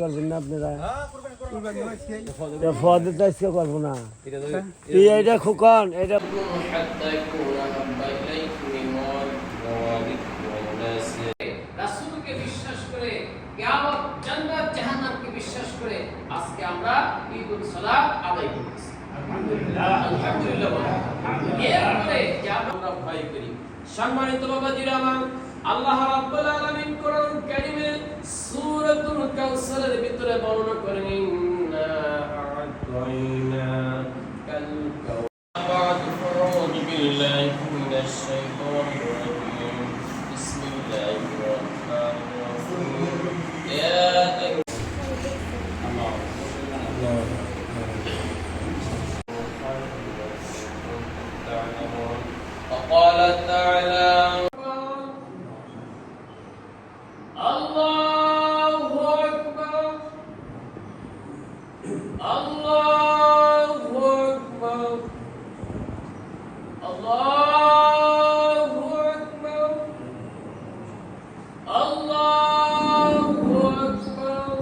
করবেন না আপনারা? ফদে তো আজকে করবো না। তুই এইটা খোকন, এটা রাসূলকে বিশ্বাস করে, কিয়ামত, জান্নাত, জাহান্নামকে বিশ্বাস করে আজকে আমরা ঈদুল সালাত আদায় করতেছি। আলহামদুলিল্লাহ, আলহামদুলিল্লাহ। এরপরে যে আমরা ভয় করি, সম্মানিত বাবাজিরা আমার, আল্লাহ রাব্বুল আলামিন কোরআন কারীমে সূরাতুল কাউসারের ভিতরে বর্ণনা করেন, ইন্না আ'তাইনা কাল কাউসার। আউযু বিল্লাহি মিনাশ শাইতানির রাজীম। বিসমিল্লাহির রাহমানির রাহিম। ইয়া وقال تعالى الله أكبر الله أكبر الله أكبر الله أكبر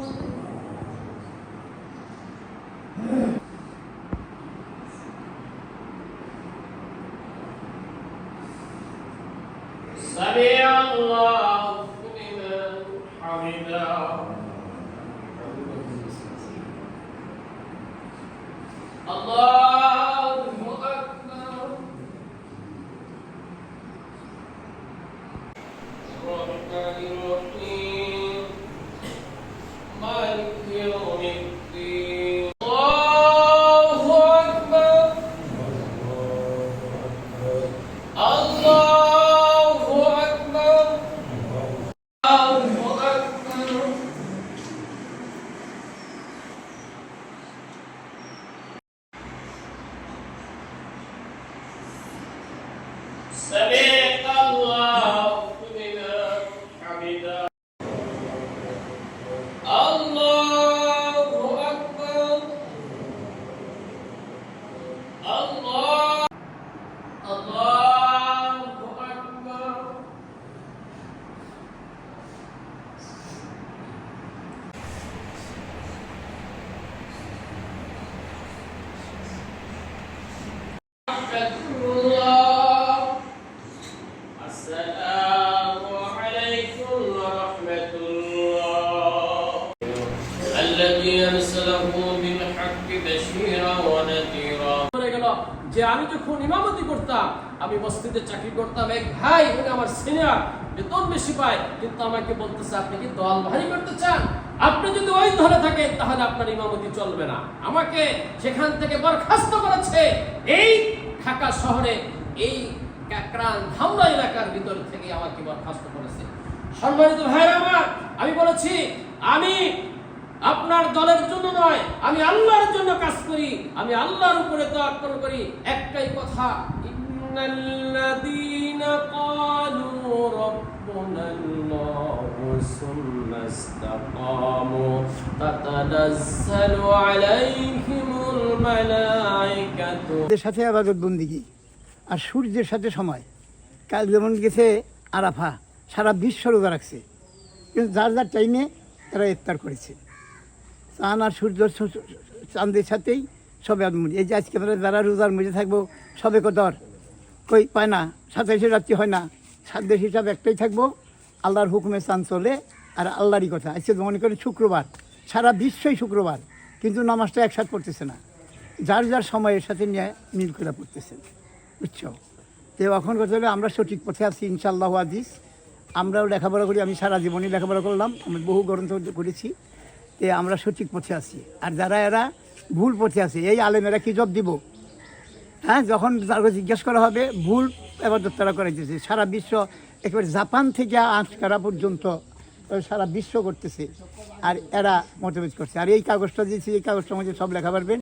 سمع الله لمن حمده الله أكبر الرحمن الرحيم مالك يوم الدين الله أكبر الله أكبر الله أكبر سمع الله لمن حمده الله أكبر الله الله أكبر الله السلام عليكم ورحمة الله الذي أرسله بالحق بشيرا ونذيرا যে আমি যখন ইমামতি করতাম, আমি মসজিদে চাকরি করতাম, এক ভাই মানে আমার সিনিয়র বেতন বেশি পায়, কিন্তু আমাকে বলতেছে আপনি কি দল ভারী করতে চান? আপনি যদি ওই দলে থাকেন তাহলে আপনার ইমামতি চলবে না। আমাকে সেখান থেকে বরখাস্ত করেছে। এই ঢাকা শহরে এই কাকরান ধামরা এলাকার ভিতর থেকে আমাকে বরখাস্ত করেছে। সম্মানিত ভাইরা আমার, আমি বলেছি আমি আপনার দলের জন্য নয়, আমি আল্লাহর জন্য কাজ করি, আমি আল্লাহর উপরে তাওয়াক্কুল করি। একটাই কথা, ইন্নাল্লাযীনা ক্বালু রাব্বুনাল্লাহু সুম্মা ইসতাকামু তাতানাজ্জালু আলাইহিমুল মালায়েকাতু। এর সাথে ইবাদত বন্দেগী আর সূর্যের সাথে সময়। কাল যেমন গেছে আরাফা, সারা বিশ্ব রোজা রাখছে, কিন্তু যার যার টাইমে তারা ইফতার করেছে। চাঁদ আর সূর্য চাঁদের সাথেই সবে আদমুন। এই যে আজকে আমরা যারা রোজার মধ্যে থাকবো, সবে কদর কই পায় না, 27 রাত্রি হয় না, সাদ্দের হিসাব একটাই থাকবো, আল্লাহর হুকুমে চাঁদ চলে আর আল্লাহরই কথা। আজকে মনে করেন শুক্রবার, সারা বিশ্বই শুক্রবার, কিন্তু নামাজটা একসাথে পড়তেছে না, যার যার সময়ের সাথে নিয়ে মিল করে পড়তেছে, বুঝছো? তো এখন কথা হলে আমরা সঠিক পথে আছি ইনশাআল্লাহ আজিজ। আমরাও লেখাপড়া করি, আমি সারা জীবনই লেখাপড়া করলাম, আমি বহু গ্রন্থ করেছি, তে আমরা সঠিক পথে আছি। আর যারা এরা ভুল পথে আছে, এই আলেমেরা কি জব দিব? হ্যাঁ, যখন তারপর জিজ্ঞেস করা হবে, ভুল এবাদত তারা করাইতেছে। সারা বিশ্ব একেবারে জাপান থেকে আঙ্কারা পর্যন্ত সারা বিশ্ব করতেছে, আর এরা মতভেদ করছে। আর এই কাগজটা দিয়েছি, এই কাগজটার মধ্যে সব লেখা পারবেন।